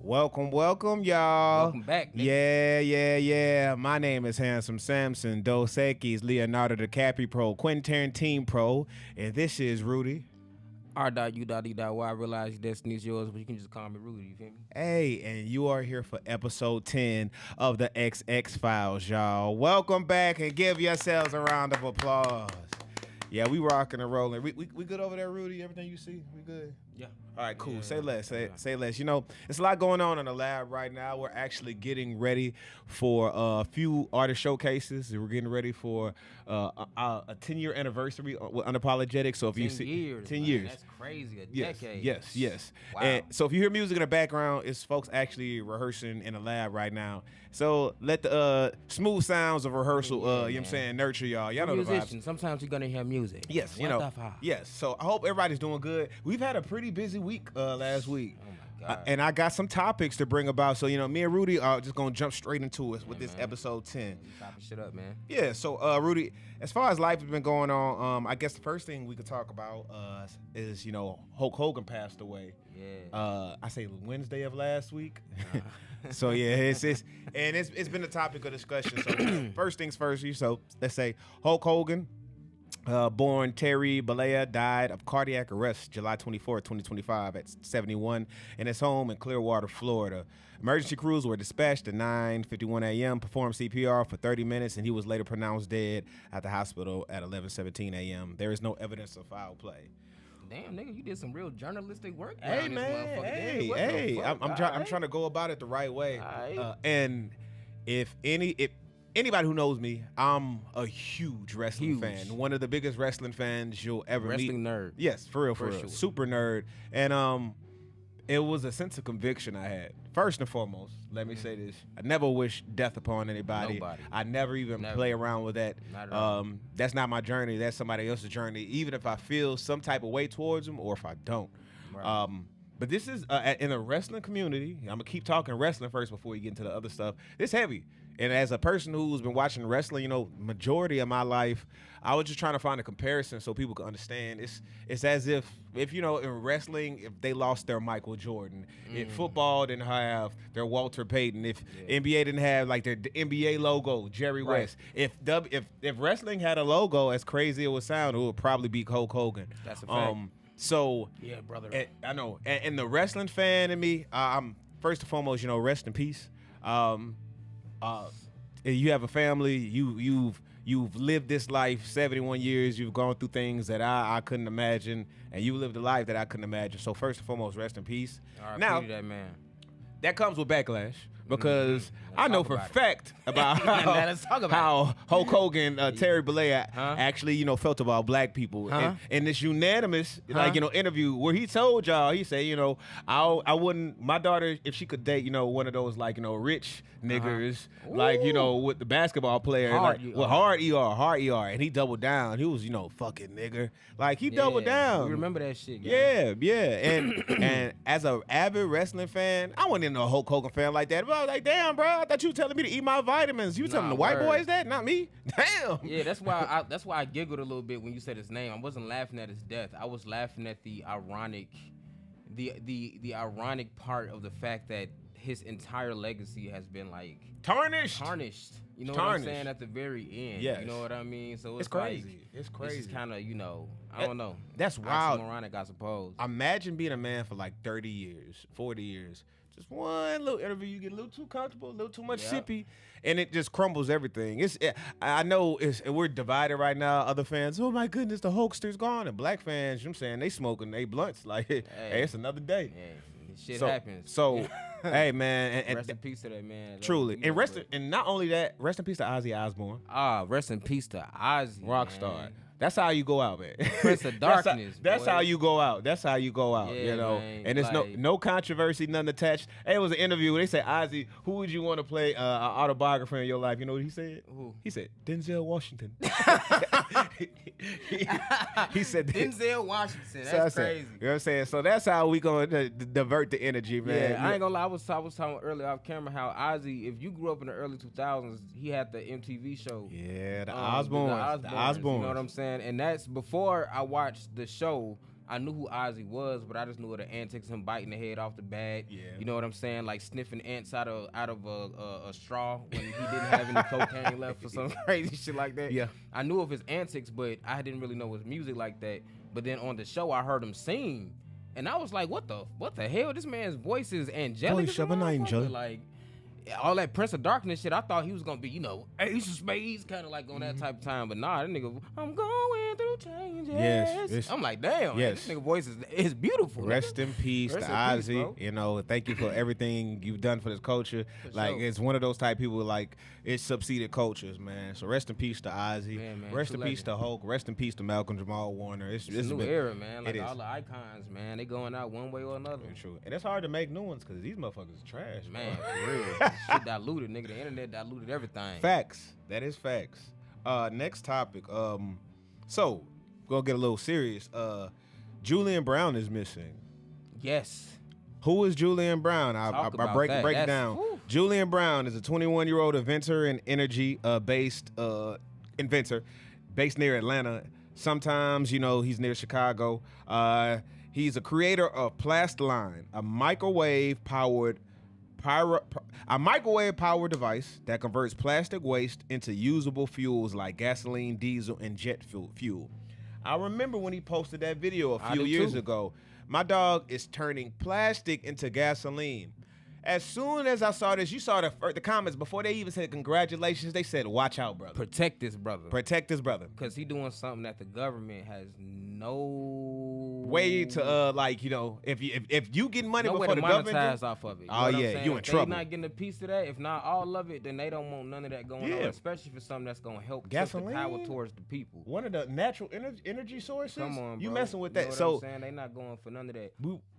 Welcome, y'all. Welcome back, nigga. Yeah. My name is Handsome Samson, Dos Equis, Leonardo DiCaprio Pro, Quentin Tarantino Pro, and this is Rudy. R.U.E.Y. I realize your destiny's yours, but you can just call me Rudy, you feel me? Hey, and you are here for episode 10 of the XX Files, y'all. Welcome back and give yourselves a round of applause. Yeah, we rocking and rolling. We good over there, Rudy? Everything you see? We good? Yeah. All right, cool. Yeah, Say less. Say less. You Yeah. know, it's a lot going on in the lab right now. We're actually getting ready for a few artist showcases. We're getting ready for a 10-year anniversary with Unapologetic. So if 10 you see years, 10 man. years. That's crazy. A Yes, decade. yes. Wow. And so if you hear music in the background, it's folks actually rehearsing in the lab right now. So let the smooth sounds of rehearsal, Yeah, you know what I'm man. saying, nurture y'all. Y'all You're know a the vibes. musician. Sometimes you're gonna hear music. Yes, you What know. the fuck? Yes. So I hope everybody's doing good. We've had a pretty busy week last week. Oh my god. And I got some topics to bring about. So, you know, me and Rudy are just going to jump straight into it with this man. episode 10. You chopping shit up, man. Yeah, so, Rudy, as far as life has been going on, I guess the first thing we could talk about is, you know, Hulk Hogan passed away. Yeah. I say Wednesday of last week. So, yeah, it's been a topic of discussion. So, first things first, so let's say Hulk Hogan, born Terry Bollea, died of cardiac arrest July 24, 2025 at 71 in his home in Clearwater, Florida. Emergency crews were dispatched at 9:51 a.m., performed CPR for 30 minutes, and he was later pronounced dead at the hospital at 11:17 a.m. There is no evidence of foul play. Damn, nigga, you did some real journalistic work. Hey, around this man, motherfucker. What the fuck? I'm trying to go about it the right way. Alright. And if anybody who knows me, I'm a huge wrestling fan. One of the biggest wrestling fans you'll ever meet. Wrestling nerd. Yes, for real. For sure. Super nerd. And it was a sense of conviction I had. First and foremost, let me say this. I never wish death upon anybody. Nobody. I never even play around with that. Not at all. That's not my journey. That's somebody else's journey, even if I feel some type of way towards them or if I don't. Right. But this is in the wrestling community. I'm gonna keep talking wrestling first before we get into the other stuff. It's heavy, and as a person who's been watching wrestling, you know, majority of my life, I was just trying to find a comparison so people can understand. It's as if you know, in wrestling, if they lost their Michael Jordan, if football didn't have their Walter Payton, if NBA didn't have like their NBA logo, Jerry West, if wrestling had a logo, as crazy it would sound, it would probably be Hulk Hogan. That's a fact. So Yeah, brother. I know, and the wrestling fan in me, I'm first and foremost, you know, rest in peace. You have a family, you've lived this life 71 years. You've gone through things that I couldn't imagine, and you lived a life that I couldn't imagine. So first and foremost, rest in peace. Now that man. that comes with backlash because I know for a about it. fact about Let's talk about how Hulk Hogan, Terry Bollea Huh? actually, you know, felt about black people. Huh? And this unanimous, Huh? like, you know, interview where he told y'all, he said, you know, I wouldn't, my daughter, if she could date, you know, one of those, like, you know, rich niggers, like, you know, with the basketball player, Hard like, ER. with hard ER. And he doubled down. He was, you know, fucking nigger. Like, he doubled down. You remember that shit, guys. Yeah. And as a avid wrestling fan, I wasn't even a Hulk Hogan fan like that. But I was like, damn, bro, I thought you were telling me to eat my vitamins. You telling Nah, the white word. boys that, not me? Damn. Yeah, that's why I giggled a little bit when you said his name. I wasn't laughing at his death. I was laughing at the ironic part of the fact that his entire legacy has been like Tarnished. You know Tarnished. what I'm saying? At the very end. Yes. You know what I mean? So It's crazy. It's crazy. It's kind of, you know, I don't know. That's wild. Oxymoronic, I suppose. Imagine being a man for like 30 years, 40 years. Just one little interview, you get a little too comfortable, a little too much Yep. sippy, and it just crumbles everything. I know we're divided right now. Other fans, oh my goodness, the Hulkster's gone. And black fans, you know what I'm saying, they smoking they blunts. Like, hey, it's another day. Yeah, shit happens. So, hey, man. And rest in peace to that man. truly. And not only that, rest in peace to Ozzy Osbourne. Rest in peace to Ozzy. Rockstar. Man. That's how you go out, man. Prince of Darkness, That's boy. how you go out. That's how you go out. Yeah, you know, man, and it's like- no controversy, nothing attached. Hey, it was an interview where they said, Ozzy, who would you want to play an autobiography in your life? You know what he said? Who? He said Denzel Washington. he said Denzel Washington. So That's I said, crazy. you know what I'm saying? So that's how we gonna divert the energy, man. Yeah, I ain't gonna lie. I was talking earlier off camera how Ozzy, if you grew up in the early 2000s, he had the MTV show. Yeah, the The Osbournes. You know what I'm saying? And that's before I watched the show. I knew who Ozzy was, but I just knew of the antics, him biting the head off the bag. Yeah. You know what I'm saying? Like sniffing ants out of a straw when he didn't have any cocaine left or some crazy shit like that. Yeah. I knew of his antics, but I didn't really know his music like that. But then on the show, I heard him sing, and I was like, "What the hell? This man's voice is angelic." Voice of an angel. Like all that Prince of Darkness shit. I thought he was gonna be, Ace of Spades, kind of like on that type of time. But nah, that nigga, I'm going through changes. Yes, I'm like, damn. Yes. This nigga voice is beautiful. Rest in peace Rest to in peace, Ozzy. bro. You know, thank you for everything you've done for this culture. For Like, sure. it's one of those type people, like, it's succeeded cultures, man. So rest in peace to Ozzy. Man, Rest true in peace legend. to Hulk. Rest in peace to Malcolm Jamal Warner. It's a new been, era, man. Like it is. all the icons, man, they going out one way or another. Very true. And it's hard to make new ones because these motherfuckers are trash, Man, bro. for real. Shit diluted, nigga. The internet diluted everything. Facts. That is facts. Next topic. So, gonna get a little serious. Julian Brown is missing. Yes. Who is Julian Brown? Talk I about break that. it That's- down. whew. Julian Brown is a 21-year-old inventor and energy based inventor based near Atlanta. Sometimes, he's near Chicago. He's a creator of Plastline, a microwave powered device that converts plastic waste into usable fuels like gasoline, diesel, and jet fuel. I remember when he posted that video a I few do years too. ago. My dog is turning plastic into gasoline. As soon as I saw this, you saw the comments before they even said congratulations. They said, "Watch out, brother. Protect this brother. Protect this brother." Because he doing something that the government has no Way to if you get money no way before to the government, monetize off of it. Oh, what I'm yeah, saying? you in If trouble. They not getting a piece of that. If not all of it, then they don't want none of that going on. Yeah. Especially for something that's gonna help tilt the power Gasoline? towards the people. one of the natural energy sources. Come on, you bro. messing with You know that? what So I'm saying? They not going for none of that.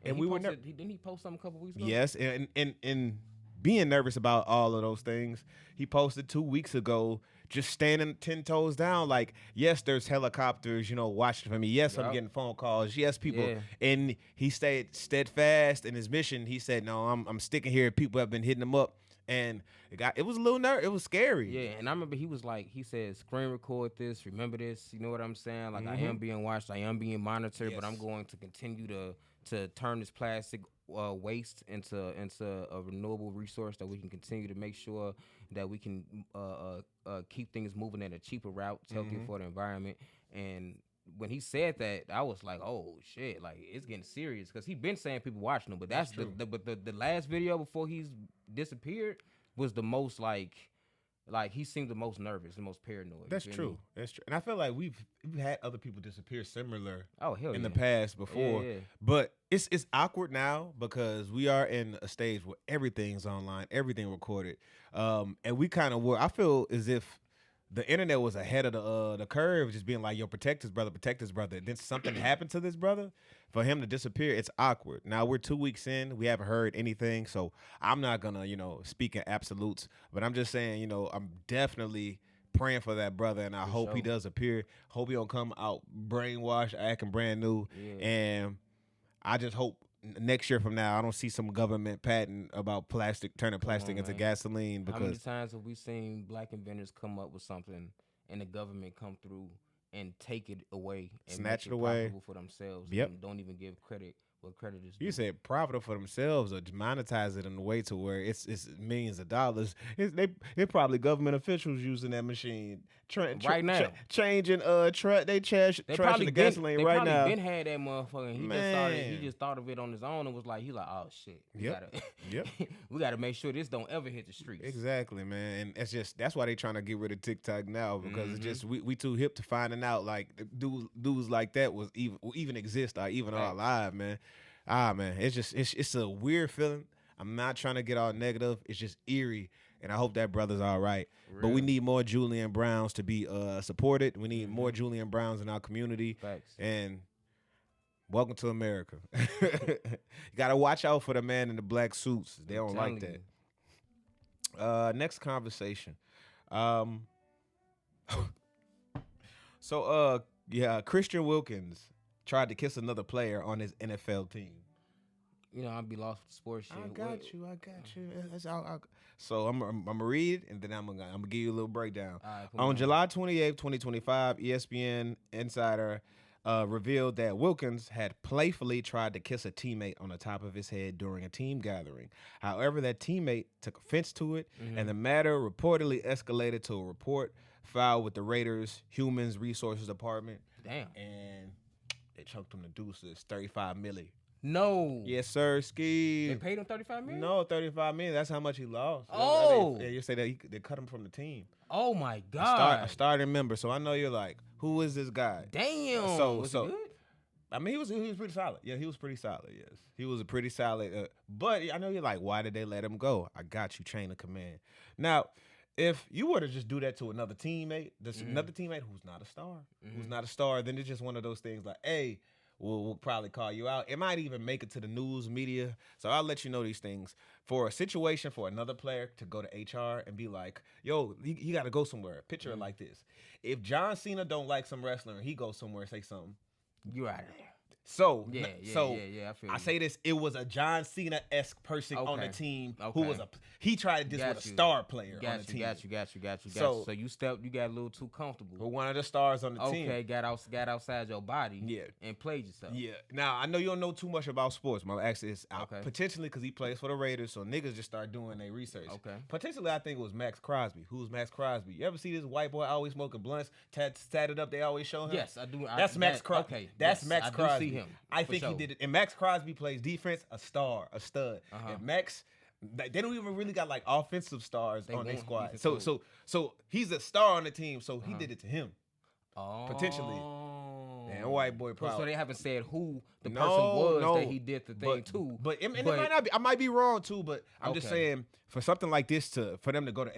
and he we were posted, didn't he post something a couple weeks ago? Yes, and being nervous about all of those things, he posted 2 weeks ago, just standing 10 toes down. Like, yes, there's helicopters, watching for me. Yes, I'm Yup. getting phone calls. Yes, people. Yeah. And he stayed steadfast in his mission. He said, "No, I'm sticking here." People have been hitting him up, and it was a little nerve. It was scary. Yeah, and I remember he said, screen record this, remember this, you know what I'm saying? Like, I am being watched, I am being monitored, but I'm Yes. going to continue to turn this plastic waste into a renewable resource that we can continue to make sure that we can keep things moving at a cheaper route, it's healthier for the environment. And when he said that, I was like, oh shit, like it's getting serious, because he been saying people watching him, but that's the last video before he's disappeared was the most like he seemed the most nervous, the most paranoid. That's you feel true. me? That's true. And I feel like we've had other people disappear similar Oh hell in yeah. the past before. Yeah. But it's awkward now because we are in a stage where everything's online, everything recorded. And we kind of were, I feel as if the internet was ahead of the curve, just being like, yo, protect his brother, protect his brother. And then something happened to this brother. For him to disappear, it's awkward. Now we're 2 weeks in, we haven't heard anything, so I'm not gonna, speak in absolutes, but I'm just saying, I'm definitely praying for that brother, and I hope he sure. does appear. Hope he don't come out brainwashed, acting brand new, Yeah. and I just hope next year from now I don't see some government patent about turning plastic on, into man. gasoline, How many because times have we seen black inventors come up with something and the government come through and take it away and Snatch make it away. profitable for themselves? Yep. And don't even give credit what credit is due. you said profitable for themselves or just monetize it in a way to where it's millions of dollars. They're probably government officials using that machine Right now. changing They trashing probably the been, gasoline they right probably now. been had that motherfucker. And he Man. just thought of it on his own and was like, oh shit, we Yep. gotta, Yep. we gotta make sure this don't ever hit the streets. Exactly, man, and that's why they trying to get rid of TikTok now, because it's Mhm. just we too hip to finding out like dudes like that will even exist or even are Facts. alive, man. Man, it's a weird feeling. I'm not trying to get all negative. It's just eerie, and I hope that brother's all right. But we Real. need more Julian Browns to be supported. We need more Julian Browns in our community, Facts. and welcome to America. You gotta watch out for the man in the black suits. They don't like telling that. Next conversation. Christian Wilkins tried to kiss another player on his NFL team. You know, I'd be lost with sports shit. I What- got you. So I'm gonna read, and then I'm gonna give you a little breakdown. All right, come On July 28th, 2025, ESPN insider revealed that Wilkins had playfully tried to kiss a teammate on the top of his head during a team gathering. However, that teammate took offense to it, and the matter reportedly escalated to a report filed with the Raiders Human Resources Department. Damn. And they chunked him the deuces, 35 milli. No. Yes, sir, Ski. They paid him 35 million? No, 35 million. That's how much he lost. Oh. You say that they cut him from the team. Oh my God. A starting member. So I know you're like, who is this guy? Damn. So- Was so- he good? I mean, he was pretty solid. Yeah, he was pretty solid. Yes, he was a pretty solid. But I know you're like, why did they let him go? I got you, chain of command. Now, if you were to just do that to another teammate, another teammate who's not a star, then it's just one of those things like, hey, we'll probably call you out. It might even make it to the news media. So I'll let you know these things. For a situation for another player to go to HR and be like, yo, he got to go somewhere. Picture it like this. If John Cena don't like some wrestler and he goes somewhere and say something, You out of there. so Yeah. I feel I you. say this, it was a John Cena-esque person on the Okay. team who Okay. was he tried this with a star player on the team. Got you. So- So you got a little too comfortable. But one of the stars on the team. Okay, got outside your body. Yeah. And played yourself. Yeah. Now I know you don't know too much about sports. My actually is out Okay. potentially because he plays for the Raiders, so niggas just start doing their research. Okay. Potentially, I think it was Max Crosby. Who's Max Crosby? You ever see this white boy always smoking blunts, tatted up? They always show him. Yes, I do. That's Max Crosby. Okay. That's yes, Max I do Crosby. see him. I for think he sure. did it. And Max Crosby plays defense, a star, a stud. Uh-huh. And Max, they don't even really got like offensive stars They on their want squad. defensive. So he's a star on the team. So he Uh-huh. did it to him. Oh. potentially. And white boy So probably. they haven't said who the No, person was no, that he did the thing to. But it might not be. I might be wrong too. But I'm just Okay. saying for something like this for them to go to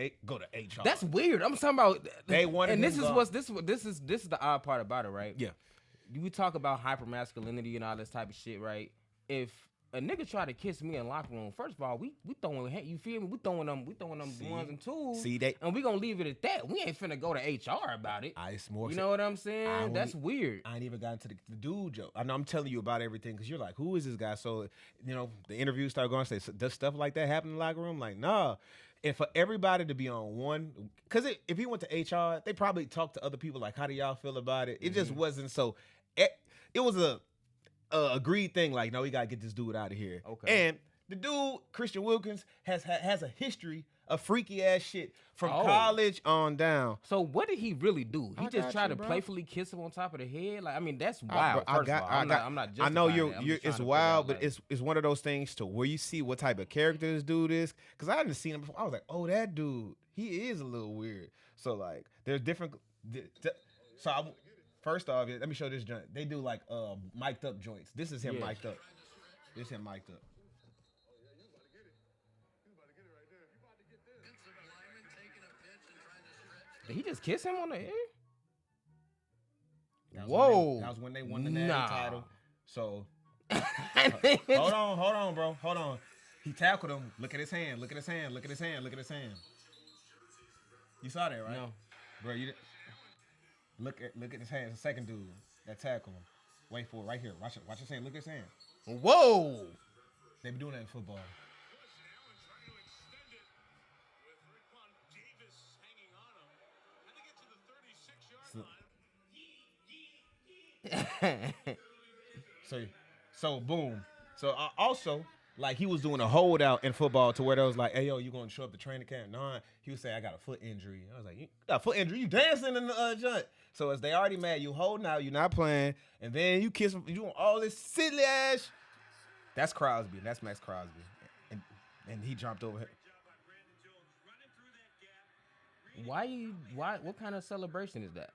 HR. That's weird. I'm talking about They wanted and him this is gone. what's this is the odd part about it, right? Yeah. You talk about hypermasculinity and all this type of shit, right? If a nigga try to kiss me in locker room, first of all, we throwing, you feel me? We throwing them See? ones and twos. See, they- and we gonna leave it at that. We ain't finna go to HR about it. It's more. You know what I'm saying? I That's only- weird. I ain't even gotten to the dude joke. I know I'm telling you about everything because you're like, who is this guy? So, the interviews start going, say, does stuff like that happen in the locker room? Like, nah. And for everybody to be on one, because if he went to HR, they probably talked to other people like, how do y'all feel about it? It just wasn't so. It was a agreed thing. Like, no, we gotta get this dude out of here. Okay. And the dude, Christian Wilkins, has a history of freaky ass shit from Oh. college on down. So what did he really do? He I just got tried you, to bro. playfully kiss him on top of the head. Like, I mean, that's I- wild. bro, First of all, I'm not I know justifying you're that. I'm you're just trying it's to figure wild, out, but like- it's one of those things to where you see what type of character this dude is. Because I hadn't seen him before. I was like, oh, that dude, he is a little weird. So like, there's different. First off, let me show this joint. They do like mic'd up joints. This is him Yeah. mic'd up. This him mic'd up. Did he just kiss him on the head? That was Whoa. when that was when they won the natty Nah. title. So Hold hold on, bro. Hold on. He tackled him. Look at his hand. Look at his hand. Look at his hand. Look at his hand. You saw that, right? No. Bro, look at his hand. It's the second dude that tackled him. Wait for it right here. Watch his hand. Look at his hand. Whoa. They be doing that in football. So boom. So also, like he was doing a holdout in football to where they was like, hey yo, you gonna show up to training camp? No, he was saying I got a foot injury. I was like, you got a foot injury? You dancing in the joint. So as they already mad, you holding out, you're not playing, and then you kiss him, you doing all this silly ass. That's Crosby. That's Max Crosby, and he jumped over him. Why what kind of celebration is that?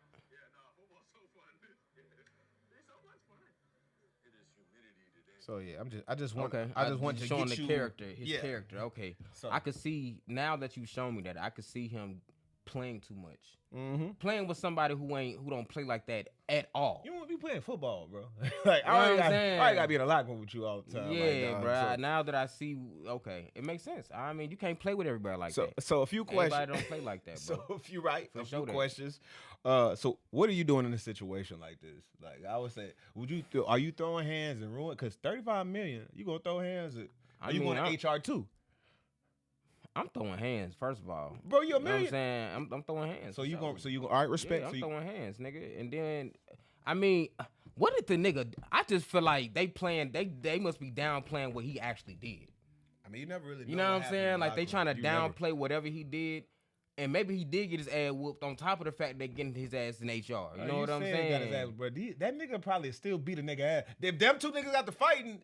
So yeah, I just want Okay. I just want to showing get the you character, his yeah. character. Okay. So- I could see now that you've shown me that, I could see him playing too much. Mm-hmm. Playing with somebody who don't play like that at all. You want to be playing football, bro? Like You know what I'm I saying? already gotta be in a locker room with you all the time. Yeah, like, bro. dog. Now that I see, okay, it makes sense. I mean, you can't play with everybody like So that. so a few questions. Everybody don't play like that, bro. So if you right, For a sure few that. questions. So what are you doing in a situation like this? Like I would say, are you throwing hands and ruin? Because 35 million, you gonna throw hands at? Are you mean, going to HR too, I'm throwing hands, first of all. bro? You're a You know what I'm million. saying? I'm throwing hands. So for you sure. going? So you going? All right, respect. Yeah, so I'm you, throwing hands, nigga. And then I mean, what did the nigga? I just feel like they playing. They must be downplaying what he actually did. I mean, you never really. You know what I'm saying? Like they trying to downplay whatever he did, and maybe he did get his ass whooped. On top of the fact they getting his ass in HR. You know what I'm saying? Got his ass, bro. That nigga probably still beat a nigga ass. If them two niggas got to fighting,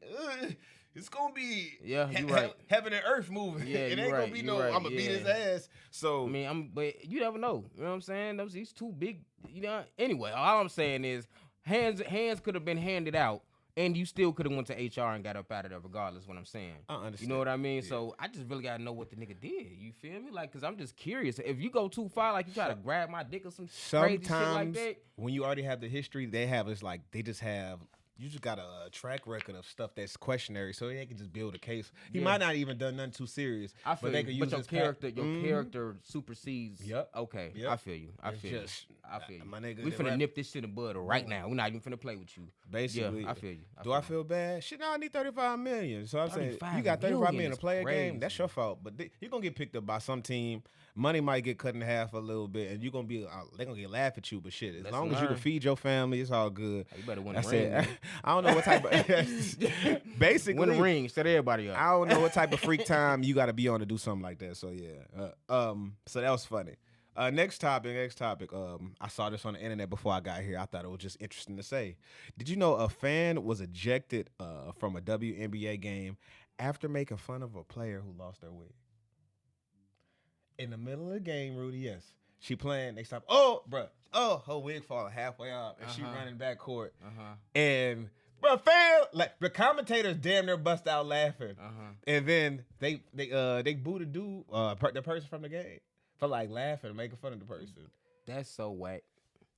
it's gonna be you right. Heaven and earth moving. Yeah, it ain't gonna be no. I'm gonna beat his ass. So I mean, but you never know. You know what I'm saying? These two big. You know. Anyway, all I'm saying is hands could have been handed out. And you still could have went to HR and got up out of there regardless. What I'm saying, I understand. You know what I mean? Yeah. So I just really gotta know what the nigga did. You feel me? Like, cause I'm just curious. If you go too far, like you try to grab my dick or some crazy shit like that. When you already have the history, they have it's like they just have. You just got a track record of stuff that's questionary, so they can just build a case. He might not even done nothing too serious. I feel but they you. can But use your character supersedes. Yep. Okay. Yep. I feel you. I feel you. My nigga, We finna nip this shit in the bud right now. We're not even finna play with you. Basically, yeah, I feel you. Do I feel bad? Shit, no, I need 35 million. So I'm saying, you 35 got 35 million to play a crazy. game. That's your fault. But you're gonna get picked up by some team. Money might get cut in half a little bit, and you're gonna be they're gonna get laugh at you. But shit, as long as you can feed your family, it's all good. You better win the ring. I don't know what type of basically win the ring, set everybody up. I don't know what type of freak time you got to be on to do something like that. So yeah, so that was funny. Next topic. I saw this on the internet before I got here. I thought it was just interesting to say. Did you know a fan was ejected from a WNBA game after making fun of a player who lost their wig? In the middle of the game, Rudy, yes. She playing, they stop. Her wig falling halfway up, and she running back court. And bro, fan, like the commentators damn near bust out laughing. And then they booed the person from the game for like laughing and making fun of the person. That's so whack.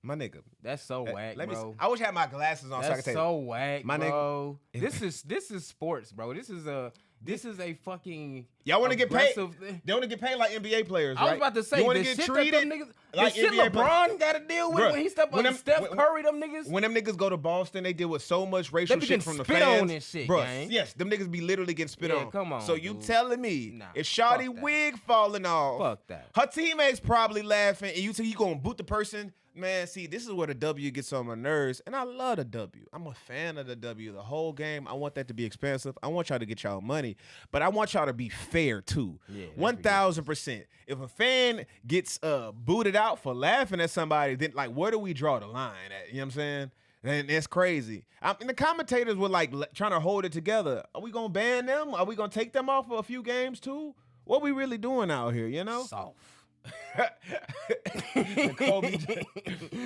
My nigga. That's so whack, bro. I wish I had my glasses on. That's so whack, my bro. This is sports, bro. This is a fucking. Y'all want to get paid? They want to get paid like NBA players, right? I was about to say, you want to the get shit treated that them niggas, like the shit NBA LeBron got to deal with when he step on Steph Curry, them niggas. When them niggas go to Boston, they deal with so much racial shit from the fans. Spit on and shit, bro. gang. Yes, them niggas be literally getting spit on. Come on, so you dude. telling me if Shawty that. wig falling off, Fuck that. her teammates probably laughing, and you think you gonna boot the person? Man, see, this is where the W gets on my nerves, and I love the W. I'm a fan of the W the whole game. I want that to be expensive. I want y'all to get y'all money, but I want y'all to be fair too. Yeah, 1,000%. If a fan gets booted out for laughing at somebody, then like where do we draw the line at? You know what I'm saying? And it's crazy. And the commentators were like trying to hold it together. Are we gonna ban them? Are we gonna take them off for a few games too? What we really doing out here? You know? Soft. Kobe,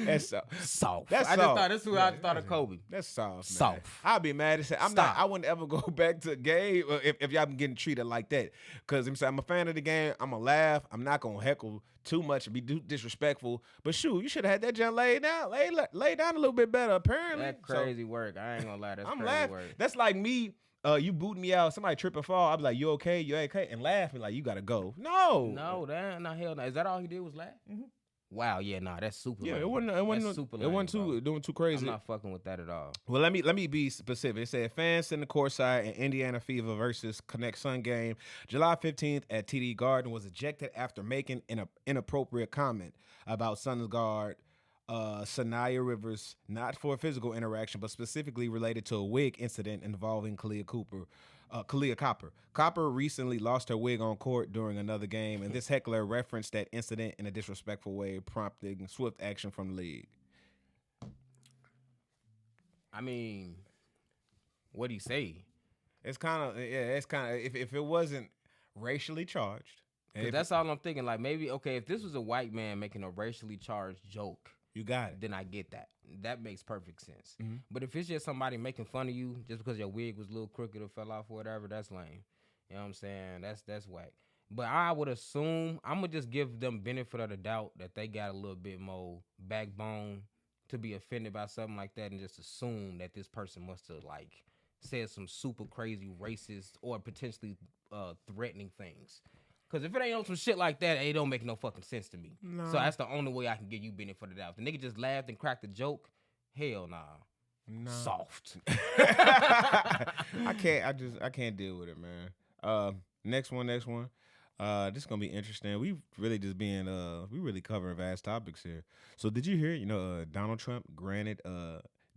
that's soft. That's I soft. just thought of Kobe. That's soft. Man. Soft. I'll be mad as hell. I wouldn't ever go back to a game if y'all been getting treated like that. Cause I'm a fan of the game. I'm gonna laugh. I'm not gonna heckle too much and be disrespectful. But shoot, you should have had that junk laid down. Lay down a little bit better. Apparently, that crazy work. I ain't gonna lie. That's I'm crazy laughing. work. That's like me. You boot me out, somebody trip and fall, I'll be like, you okay? You okay? And laughing like you gotta go. No, hell no. Is that all he did was laugh? Mm-hmm. Wow, yeah, nah, that's super. Yeah, lame. it wasn't doing too crazy. I'm not fucking with that at all. Well, let me be specific. It said fans in the courtside in Indiana Fever versus Connect Sun game, July 15th at TD Garden was ejected after making an inappropriate comment about Suns guard Sanaya Rivers, not for a physical interaction, but specifically related to a wig incident involving Kalia Copper. Copper recently lost her wig on court during another game, and this heckler referenced that incident in a disrespectful way, prompting swift action from the league. I mean, what'd he say? It's kind of if it wasn't racially charged. That's all I'm thinking. Like maybe if this was a white man making a racially charged joke. You got it. Then I get that. That makes perfect sense. Mm-hmm. But if it's just somebody making fun of you just because your wig was a little crooked or fell off or whatever, that's lame. You know what I'm saying? That's whack. But I would assume I'm gonna just give them benefit of the doubt that they got a little bit more backbone to be offended by something like that, and just assume that this person must have like said some super crazy racist or potentially threatening things. Because if it ain't on some shit like that, it don't make no fucking sense to me. No. So that's the only way I can give you benefit for the doubt. If the nigga just laughed and cracked a joke, hell nah. No. Soft. I can't deal with it, man. Next one. This is gonna be interesting. We really just being we really covering vast topics here. So did you hear? Donald Trump granted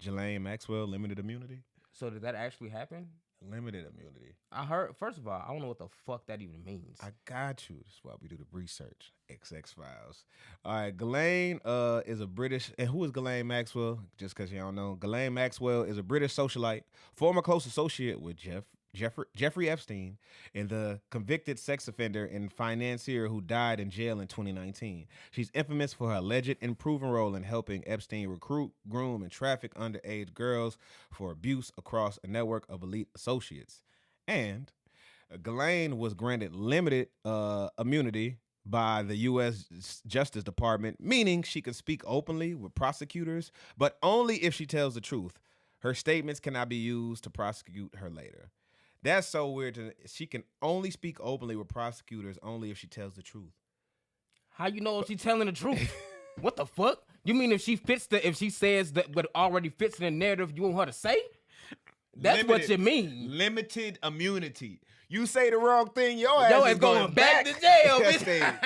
Ghislaine Maxwell limited immunity. So did that actually happen? Limited immunity. I heard. First of all, I don't know what the fuck that even means. I got you. That's why we do the research. XX Files. All right, Ghislaine is a British, and who is Ghislaine Maxwell? Just because you don't know, Ghislaine Maxwell is a British socialite, former close associate with Jeffrey Epstein, and the convicted sex offender and financier who died in jail in 2019. She's infamous for her alleged and proven role in helping Epstein recruit, groom, and traffic underage girls for abuse across a network of elite associates. And Ghislaine was granted limited immunity by the U.S. Justice Department, meaning she can speak openly with prosecutors, but only if she tells the truth. Her statements cannot be used to prosecute her later. That's so weird. She can only speak openly with prosecutors only if she tells the truth. How you know if she's telling the truth? What the fuck? You mean if she says that what already fits in the narrative you want her to say? That's what you mean. Limited immunity. You say the wrong thing, your ass is going back to jail, bitch.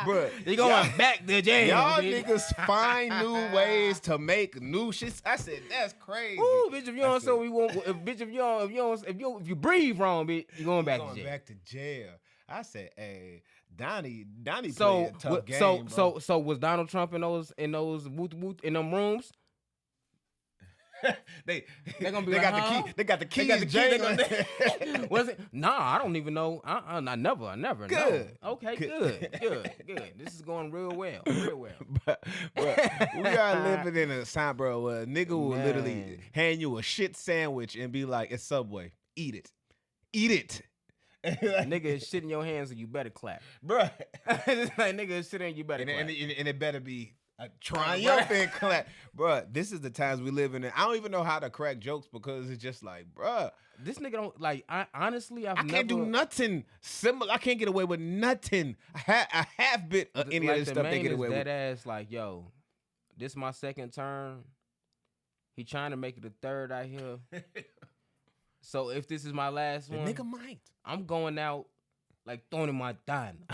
Bruh, you going back to jail. Y'all bitch. niggas find new ways to make new shit. I said that's crazy. Ooh, bitch, if you don't so we won't if you breathe wrong, bitch, you going back to jail. Back to jail. I said, hey, Donnie played a tough game, bro. So was Donald Trump in those in them rooms? they gonna be got huh? the key. They got the keys. Was it? Nah, I don't even know. I never. Good. Know. Okay, good. This is going real well. but we are living in a time, bro, where a nigga will literally hand you a shit sandwich and be like, "It's Subway. Eat it. Nigga is shit in your hands, and you better clap, bro. It's like nigga is shit in you better clap, and it better be. Triumphant clap, bruh. This is the times we live in. I don't even know how to crack jokes because it's just like, bruh, this nigga don't like. I honestly, I can't do nothing similar. I can't get away with nothing. I have bit of any of this stuff they get away with. That ass like, yo, this my second term. He trying to make it a third out here. So if this is my last one, nigga might. I'm going out like throwing in my dime.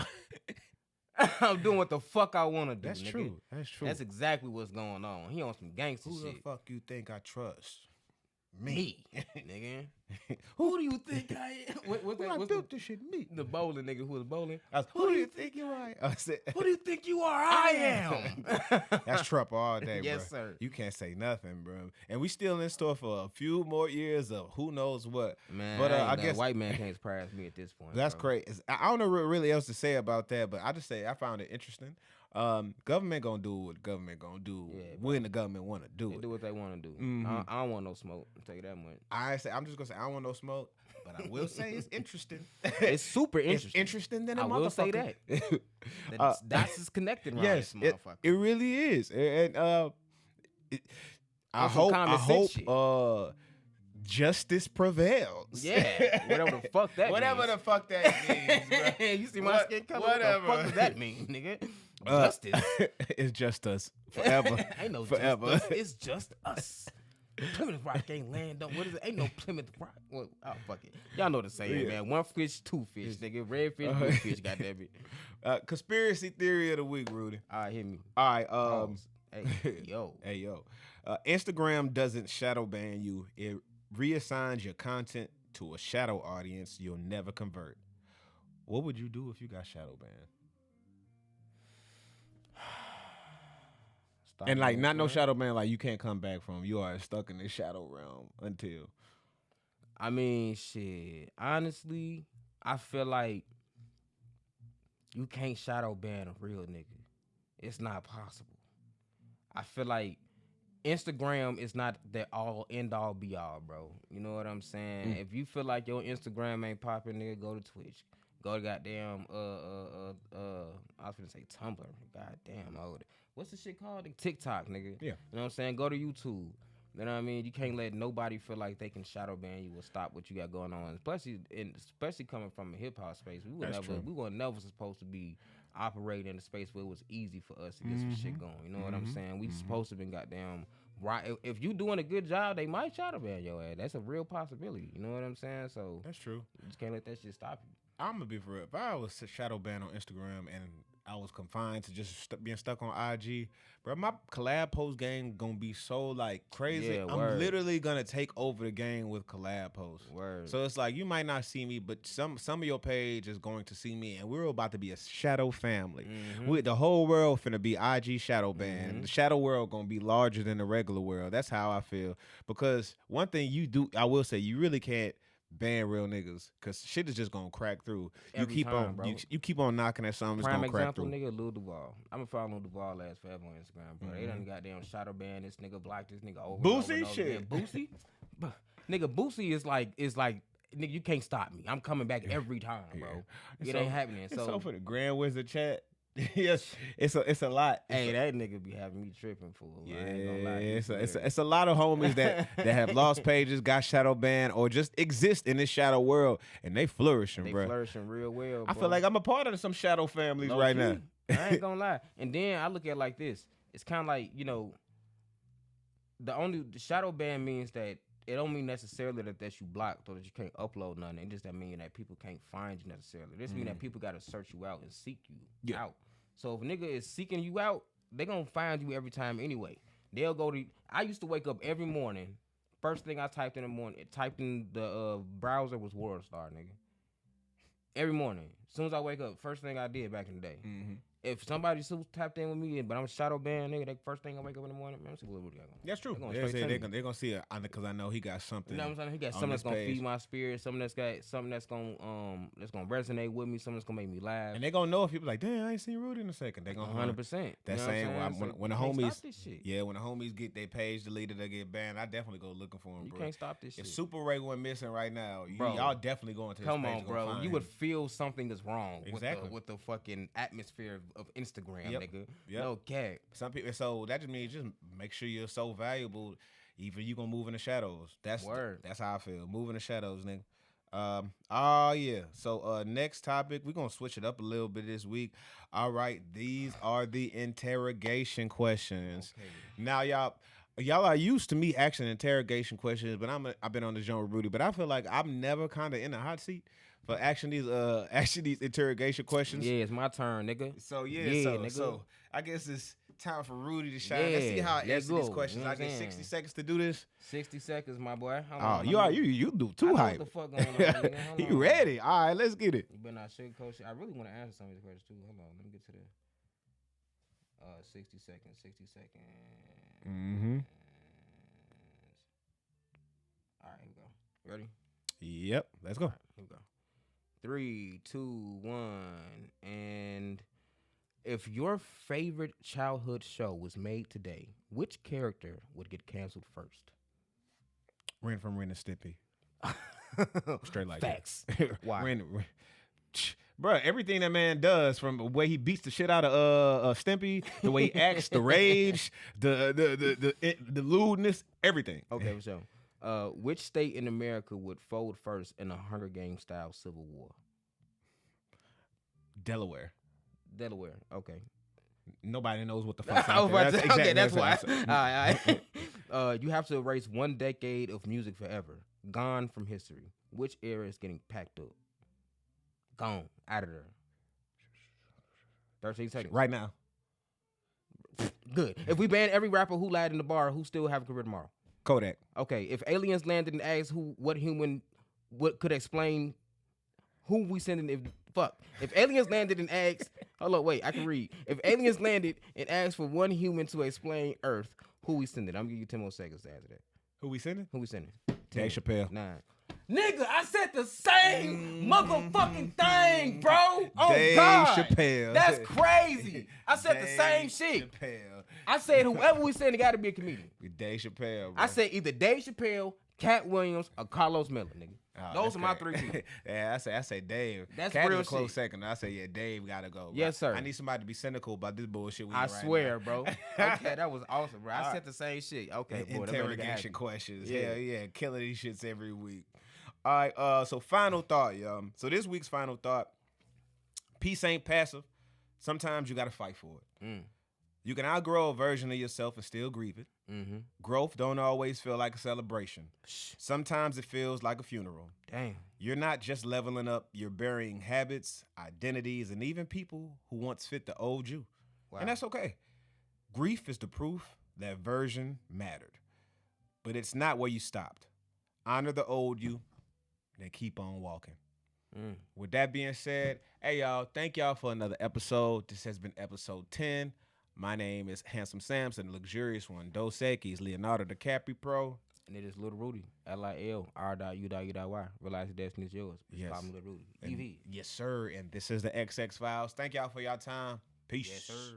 I'm doing what the fuck I want to do. That's nigga. true. That's true. That's exactly what's going on. He on some gangster shit. Who the fuck you think I trust? Me, nigga. Who do you think I am? Who built this shit? Me. The bowling nigga who was bowling. Who do you think you are? Who do you think you are? I am. That's Trump all day, bro. Yes, sir. You can't say nothing, bro. And we still in store for a few more years of who knows what. Man, but I guess white man can't surprise me at this point. That's bro. crazy. I don't know what really else to say about that, but I just say I found it interesting. Government gonna do what government gonna do when the government want to do they it. Do what they want to do. Mm-hmm. I don't want no smoke. I'll tell you that much. I'm just gonna say I don't want no smoke, but I will say it's interesting. It's super interesting. It's interesting than a I motherfucker. will say that. The dots is connected around yes, this motherfucker. It really is, and I hope justice prevails. Yeah, whatever the fuck that whatever means. the fuck that means, bro. You see my skin color? Whatever. What the fuck does that mean, nigga? Justice. It's just us forever. Ain't no forever. Just us. It's just us. Plymouth Rock ain't land on. What is it? Ain't no Plymouth Rock. Well, oh, fuck it. Y'all know the saying, man. One fish, two fish, nigga. Red fish, blue fish. Goddamn it. Conspiracy theory of the week, Rudy. All right, hit me. All right. Hey, yo. Hey, yo. Instagram doesn't shadow ban you. It reassigns your content to a shadow audience you'll never convert. What would you do if you got shadow banned? And like not no shadow ban, like you can't come back from. You are stuck in the shadow realm until. I mean, shit. Honestly, I feel like you can't shadow ban a real nigga. It's not possible. I feel like Instagram is not the all end all be all, bro. You know what I'm saying? If you feel like your Instagram ain't popping, nigga, go to Twitch. Go to goddamn I was gonna say Tumblr. Goddamn old. What's the shit called? TikTok, nigga. Yeah. You know what I'm saying? Go to YouTube. You know what I mean? You can't let nobody feel like they can shadow ban you or stop what you got going on. Especially coming from a hip hop space. We were never supposed to be operating in a space where it was easy for us to get some shit going. You know what I'm saying? We supposed to been goddamn right. If you doing a good job, they might shadow ban your ass. That's a real possibility. You know what I'm saying? So that's true. You just can't let that shit stop you. I'm gonna be for real. If I was shadow banned on Instagram and I was confined to just being stuck on IG, bro, my collab post game gonna be so like crazy. Yeah, I'm word. literally gonna take over the game with collab posts. Word. So it's like you might not see me, but some of your page is going to see me, and we're about to be a shadow family. The whole world finna be IG shadow banned. The shadow world gonna be larger than the regular world. That's how I feel. Because one thing you do, I will say, you really can't ban real niggas because shit is just gonna crack through. Every you keep time, on bro. you keep on knocking at something, it's Prime gonna crack example, through. nigga, Lil Duval. I'm gonna follow Lil Duval ass forever on Instagram, bro. They done goddamn shadow ban this nigga, block this nigga over. Boosie and over and over shit. again. Boosie, nigga, Boosie is like nigga, you can't stop me. I'm coming back every time, bro. It ain't happening. So for the Grand Wizard chat, yes, it's a lot. Hey, that nigga be having me tripping, fool. Yeah, I ain't gonna lie. it's a lot of homies that have lost pages, got shadow banned, or just exist in this shadow world, and they flourishing, They bro. flourishing real well, I bro. feel like I'm a part of some shadow families Low right key. now. I ain't gonna lie. And then I look at it like this. It's kind of like, the shadow ban means that it don't mean necessarily that you blocked or that you can't upload nothing. It just that mean that people can't find you necessarily. This mean that people gotta search you out and seek you out. So if a nigga is seeking you out, they gonna find you every time anyway. They'll go to. I used to wake up every morning. First thing I typed in the morning, typed in the browser was World Star, nigga. Every morning, as soon as I wake up, first thing I did back in the day. If somebody tapped in with me, but I'm shadow banned, nigga, that first thing I wake up in the morning, man, see what Rudy got going. That's true. They going They straight say to they're me. gonna see it because I know he got something. You know what I'm saying? He got on something that's this gonna page. feed my spirit, something that's gonna resonate with me, something that's gonna make me laugh. And they gonna know if people like, damn, I ain't seen Rudy in a second. They gonna 100%. That You know same what I'm saying? when the You can't homies, stop this shit. when the homies get their page deleted, they get banned. I definitely go looking for them, You bro. can't stop this shit. If Super Ray went missing right now, Bro. y'all definitely going to his Come page on, to go bro. find You him. would feel something is wrong Exactly. with the fucking atmosphere of Instagram, Yep. nigga. Yep. No cap. Some people, so that just means just make sure you're so valuable, even you gonna move in the shadows. That's how I feel. Move in the shadows, nigga. So next topic, we're gonna switch it up a little bit this week. All right, these are the interrogation questions. Okay. Now, y'all are used to me asking interrogation questions, but I've been on the joint with Rudy, but I feel like I'm never kind of in the hot seat for asking these interrogation questions. Yeah, it's my turn, nigga. So nigga. so I guess it's time for Rudy to shine. Let's see how I let's answer these go. questions. You know I what get I'm 60 saying? seconds to do this. 60 seconds, my boy. Hold Oh, on, you do I too know hype. what the fuck going on, nigga. Hold You on. ready? All right, let's get it. You better not sugarcoat shit. I really want to answer some of these questions too. Hold on, let me get to the 60 seconds. 60 seconds. Mm-hmm. All right, here we go. Ready? Yep, let's go. All right, here we go. 3, 2, 1, and if your favorite childhood show was made today, which character would get canceled first? Ren from Ren and Stimpy. Straight like Facts. that. Why? Bro, everything that man does, from the way he beats the shit out of Stimpy, the way he acts, the rage, the lewdness, everything. Okay, for sure. Which state in America would fold first in a Hunger Games style civil war? Delaware. Delaware. Okay. Nobody knows what the fuck. I was about to say, okay, that's why. exactly. All right. You have to erase one decade of music forever. Gone from history. Which era is getting packed up? Gone. Out of there. 13 seconds. Right now. Good. If we ban every rapper who lied in the bar, who still have a career tomorrow? Kodak. Okay. If aliens landed and asked what could explain who we sending if aliens landed and asked, hold on, wait, I can read. If aliens landed and asked for one human to explain Earth, who we sending? I'm gonna give you 10 more seconds to answer that. Who we sending? Who we sending? Dave 10, Chappelle. 9. Nigga, I said the same motherfucking thing, bro. Oh Dave God, Chappelle. that's crazy. I said the same shit. Chappelle. I said whoever we sending got to be a comedian. Dave Chappelle. Bro. I said either Dave Chappelle, Cat Williams, or Carlos Miller, nigga. Oh, Those are my crazy. 3 people. Yeah, I say Dave. That's Cat real is a close shit. second. I say yeah, Dave gotta go. Bro. Yes, sir. I need somebody to be cynical about this bullshit. We I in right swear, now. bro. Okay, that was awesome, bro. I All said right. the same shit. Okay, boy, Interrogation questions. Yeah. Hell yeah, killing these shits every week. All right, so final thought, y'all. So this week's final thought: peace ain't passive. Sometimes you gotta fight for it. You can outgrow a version of yourself and still grieve it. Mm-hmm. Growth don't always feel like a celebration. Sometimes it feels like a funeral. Damn. You're not just leveling up, you're burying habits, identities, and even people who once fit the old you. Wow. And that's okay. Grief is the proof that version mattered. But it's not where you stopped. Honor the old you, then keep on walking. With that being said, hey y'all, thank y'all for another episode. This has been episode 10. My name is Handsome Samson, the luxurious one. Dos Equis, Leonardo DiCaprio Pro. And it is Little Rudy, LILR.U.U.Y. Realize your destiny is yours. Yes. Call me Little Rudy. And- EV. Yes, sir. And this is the XX Files. Thank y'all for your time. Peace. Yes, sir.